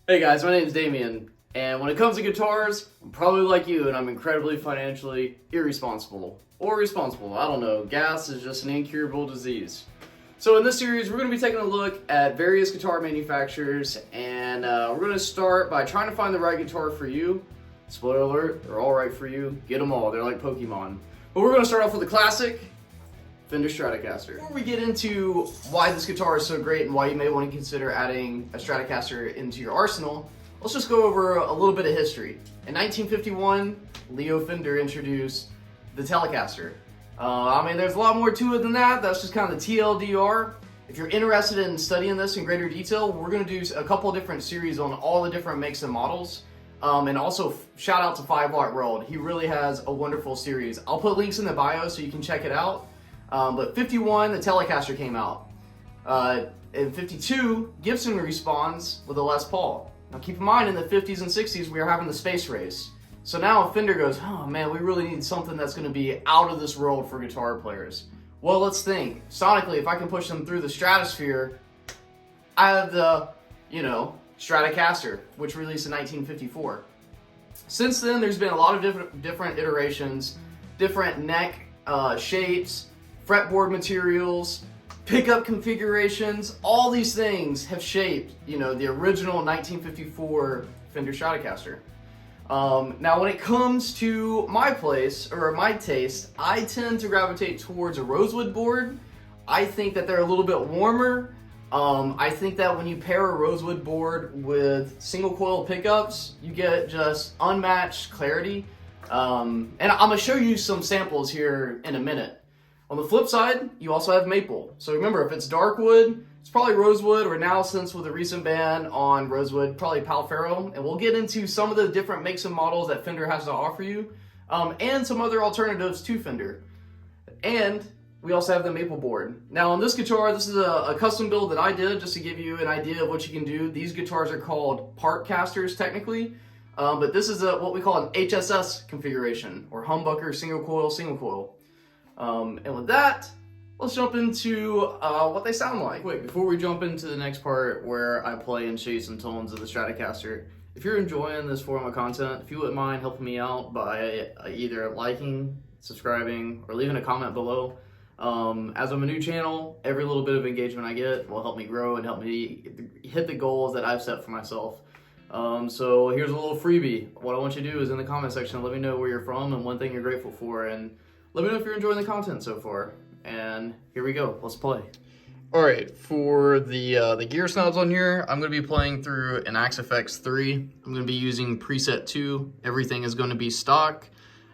Hey guys, my name is Damion, and when it comes to guitars, I'm probably like you, and I'm incredibly financially irresponsible. Or responsible, I don't know. Gas is just an incurable disease. So in this series, we're going to be taking a look at various guitar manufacturers, and we're going to start by trying to find the right guitar for you. Spoiler alert, they're all right for you. Get them all, they're like Pokemon. But we're going to start off with the classic, Fender Stratocaster. Before we get into why this guitar is so great and why you may want to consider adding a Stratocaster into your arsenal, let's just go over a little bit of history. In 1951, Leo Fender introduced the Telecaster. There's a lot more to it than that. That's just kind of the TLDR. If you're interested in studying this in greater detail, we're going to do a couple of different series on all the different makes and models. And also, shout out to 5 Watt World. He really has a wonderful series. I'll put links in the bio so you can check it out. But 51, the Telecaster came out. In 52, Gibson respawns with a Les Paul. Now keep in mind, in the 50s and 60s, we were having the space race. So now Fender goes, oh man, we really need something that's going to be out of this world for guitar players. Well, let's think. Sonically, if I can push them through the stratosphere, I have the, Stratocaster, which released in 1954. Since then, there's been a lot of different iterations, different neck shapes, fretboard materials, pickup configurations. All these things have shaped, the original 1954 Fender Stratocaster. Now, when it comes to my taste, I tend to gravitate towards a rosewood board. I think that they're a little bit warmer. I think that when you pair a rosewood board with single coil pickups, you get just unmatched clarity. And I'm gonna show you some samples here in a minute. On the flip side, you also have maple. So remember, if it's dark wood, it's probably rosewood, or now, since with a recent ban on rosewood, probably Palfaro. And we'll get into some of the different makes and models that Fender has to offer you, and some other alternatives to Fender. And we also have the maple board. Now on this guitar, this is a custom build that I did just to give you an idea of what you can do. These guitars are called part casters technically, but this is what we call an HSS configuration, or humbucker single coil. And with that, let's jump into what they sound like. Wait, before we jump into the next part where I play and show you some tones of the Stratocaster, if you're enjoying this form of content, if you wouldn't mind helping me out by either liking, subscribing, or leaving a comment below. As I'm a new channel, every little bit of engagement I get will help me grow and help me hit the goals that I've set for myself. So here's a little freebie. What I want you to do is in the comment section, let me know where you're from and one thing you're grateful for, and let me know if you're enjoying the content so far. And here we go, let's play. Alright, for the gear snobs on here, I'm going to be playing through an Axe FX 3. I'm going to be using preset 2. Everything is going to be stock.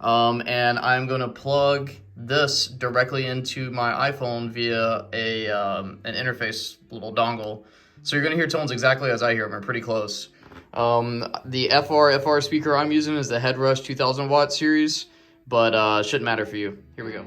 And I'm going to plug this directly into my iPhone via an interface little dongle. So you're going to hear tones exactly as I hear them. They're pretty close. The FR speaker I'm using is the Headrush 2000 watt series, but shouldn't matter for you. Here we go.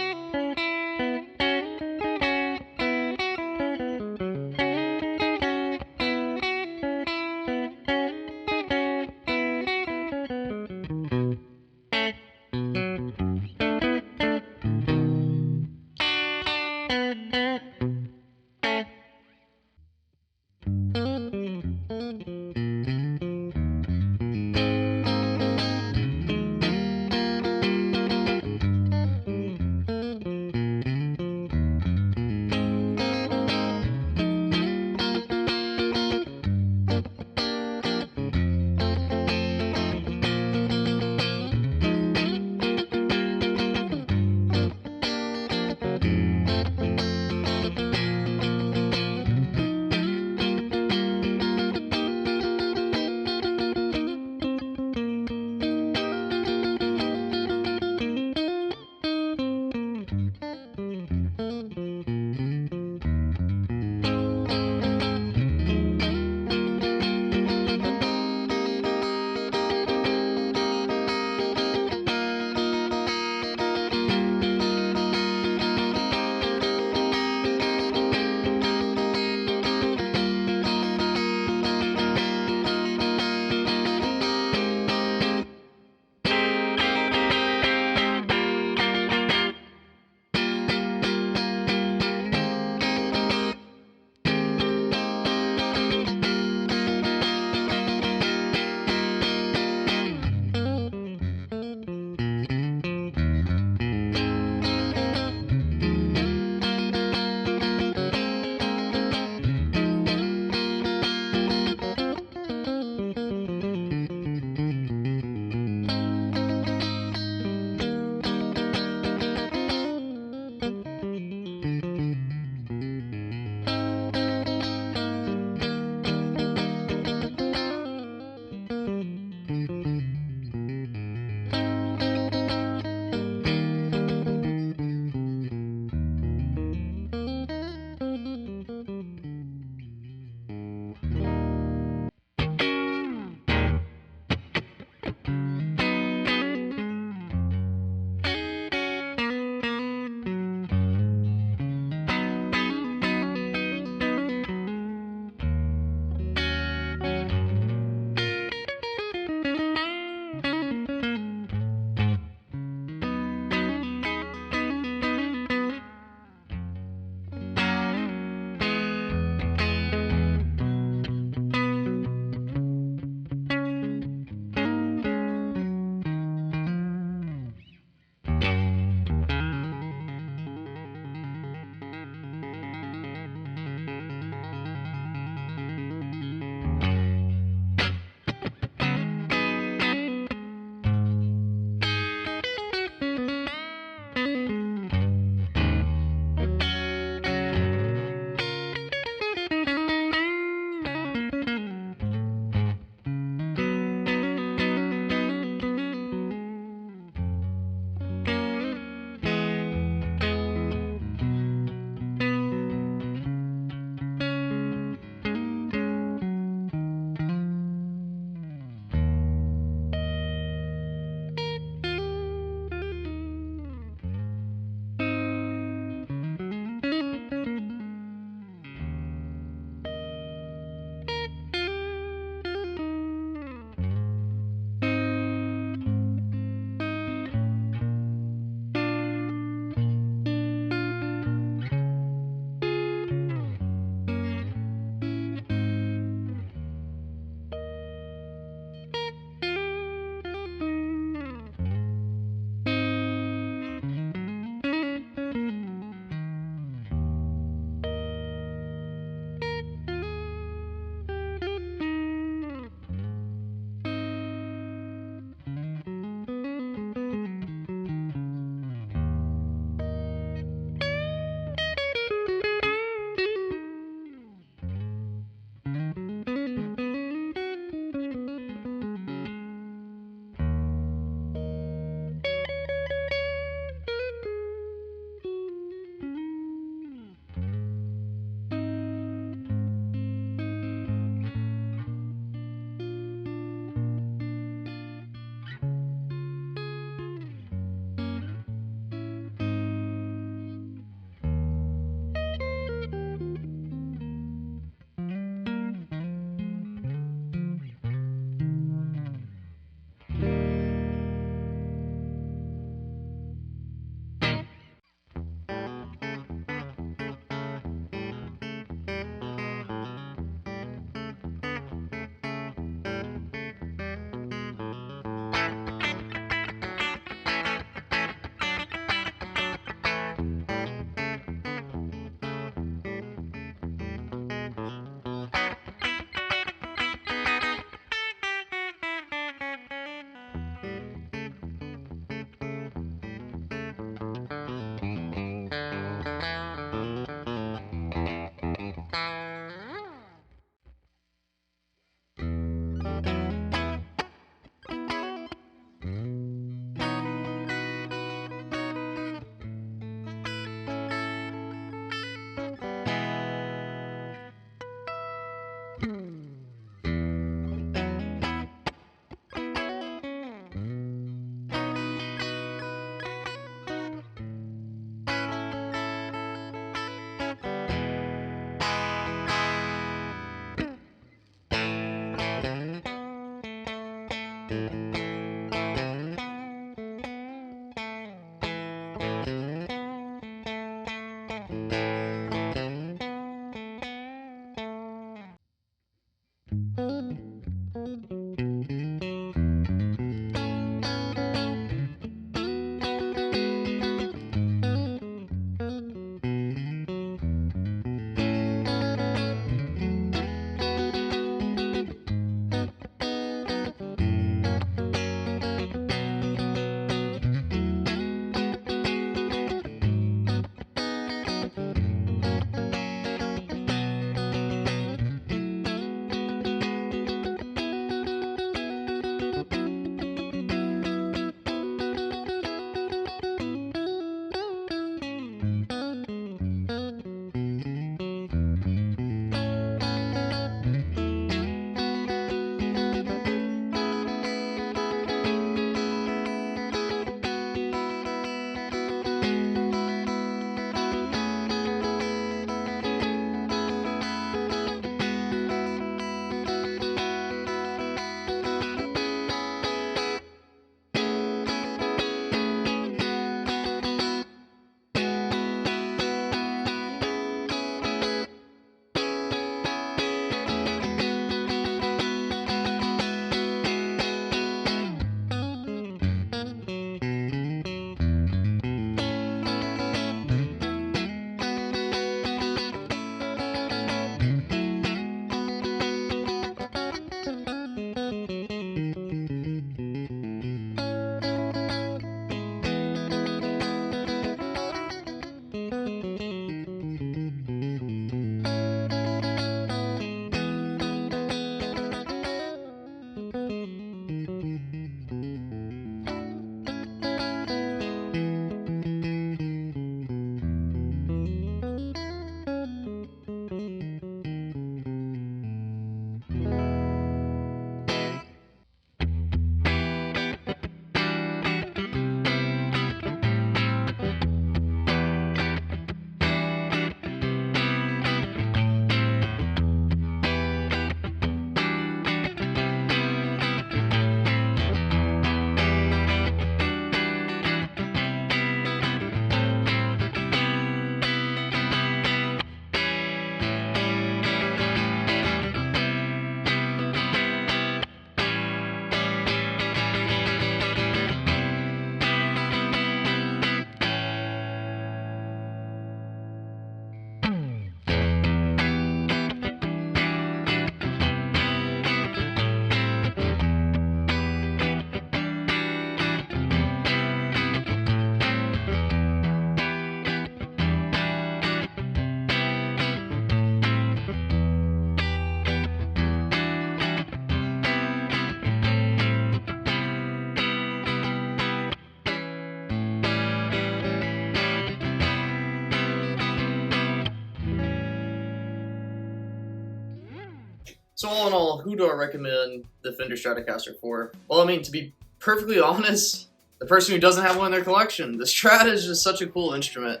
So all in all, who do I recommend the Fender Stratocaster for? Well, I mean, to be perfectly honest, the person who doesn't have one in their collection. The Strat is just such a cool instrument.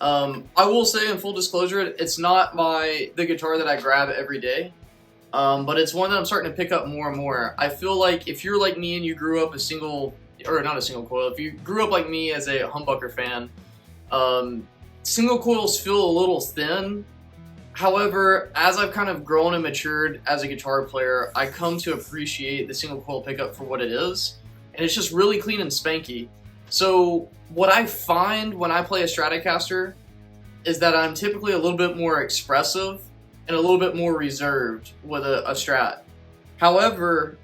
I will say, in full disclosure, it's not the guitar that I grab every day, but it's one that I'm starting to pick up more and more. I feel like if you're like me and you grew up not a single coil, if you grew up like me as a humbucker fan, single coils feel a little thin. However, as I've kind of grown and matured as a guitar player, I come to appreciate the single coil pickup for what it is, and it's just really clean and spanky. So what I find when I play a Stratocaster is that I'm typically a little bit more expressive and a little bit more reserved with a Strat. However,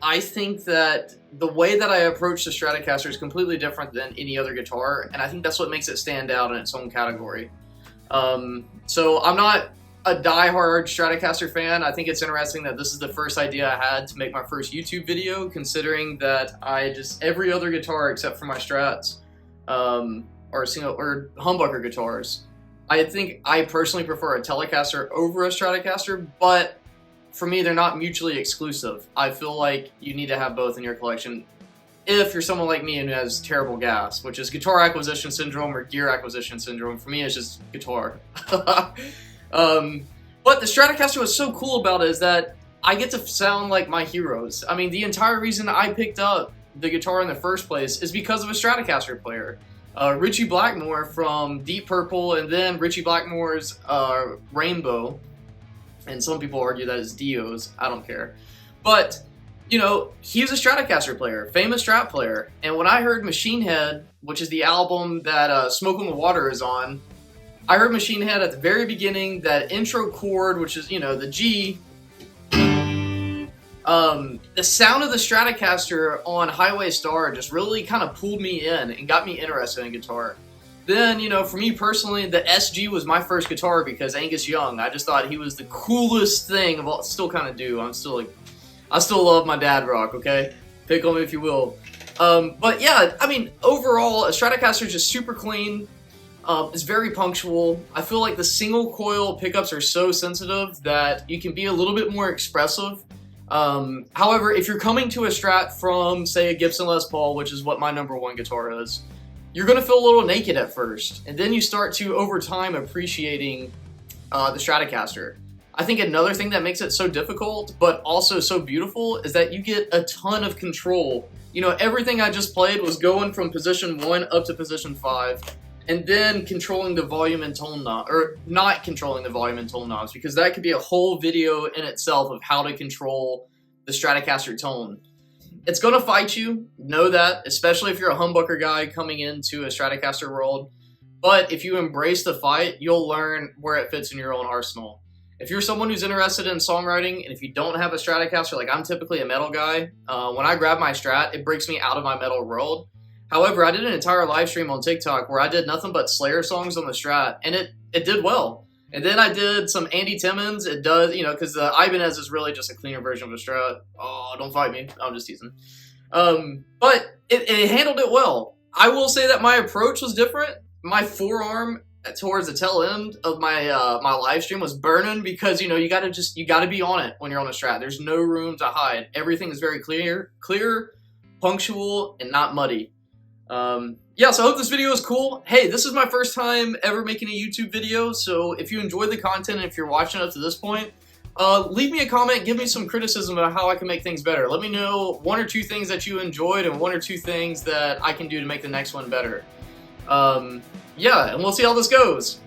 I think that the way that I approach the Stratocaster is completely different than any other guitar, and I think that's what makes it stand out in its own category. So I'm not a die-hard Stratocaster fan. I think it's interesting that this is the first idea I had to make my first YouTube video, considering that every other guitar except for my Strats are humbucker guitars. I think I personally prefer a Telecaster over a Stratocaster, but for me, they're not mutually exclusive. I feel like you need to have both in your collection if you're someone like me who has terrible gas, which is guitar acquisition syndrome or gear acquisition syndrome. For me, it's just guitar. But the Stratocaster, what's so cool about it is that I get to sound like my heroes. I mean, the entire reason I picked up the guitar in the first place is because of a Stratocaster player. Richie Blackmore from Deep Purple, and then Richie Blackmore's Rainbow. And some people argue that it's Dio's. I don't care. But, you know, he was a Stratocaster player, famous Strat player. And when I heard Machine Head, which is the album that Smoke on the Water is on, I heard Machine Head at the very beginning, that intro chord, which is, you know, the G. The sound of the Stratocaster on Highway Star just really kind of pulled me in and got me interested in guitar. Then, you know, for me personally, the SG was my first guitar because Angus Young. I just thought he was the coolest thing of all. Still kind of do. I still love my dad rock. Okay, pick on me if you will. But yeah, I mean, overall, a Stratocaster is just super clean. It's very punctual. I feel like the single coil pickups are so sensitive that you can be a little bit more expressive. However, if you're coming to a Strat from, say, a Gibson Les Paul, which is what my #1 guitar is, you're going to feel a little naked at first, and then you start to, over time, appreciating the Stratocaster. I think another thing that makes it so difficult, but also so beautiful, is that you get a ton of control. You know, everything I just played was going from position 1 up to position 5, and then controlling the volume and tone knob, or not controlling the volume and tone knobs, because that could be a whole video in itself of how to control the Stratocaster tone. It's gonna fight you, know that, especially if you're a humbucker guy coming into a Stratocaster world. But if you embrace the fight, you'll learn where it fits in your own arsenal. If you're someone who's interested in songwriting, and if you don't have a Stratocaster, like I'm typically a metal guy, when I grab my Strat, it breaks me out of my metal world. However, I did an entire live stream on TikTok where I did nothing but Slayer songs on the Strat, and it did well. And then I did some Andy Timmons. It does, you know, because the Ibanez is really just a cleaner version of a Strat. Oh, don't fight me. I'm just teasing. But it handled it well. I will say that my approach was different. My forearm towards the tail end of my my live stream was burning because, you know, you gotta be on it when you're on a Strat. There's no room to hide. Everything is very clear, punctual, and not muddy. Yeah, so I hope this video is cool. Hey, this is my first time ever making a YouTube video, so if you enjoyed the content and if you're watching up to this point, leave me a comment, give me some criticism about how I can make things better. Let me know 1 or 2 things that you enjoyed and 1 or 2 things that I can do to make the next one better. Yeah, and we'll see how this goes.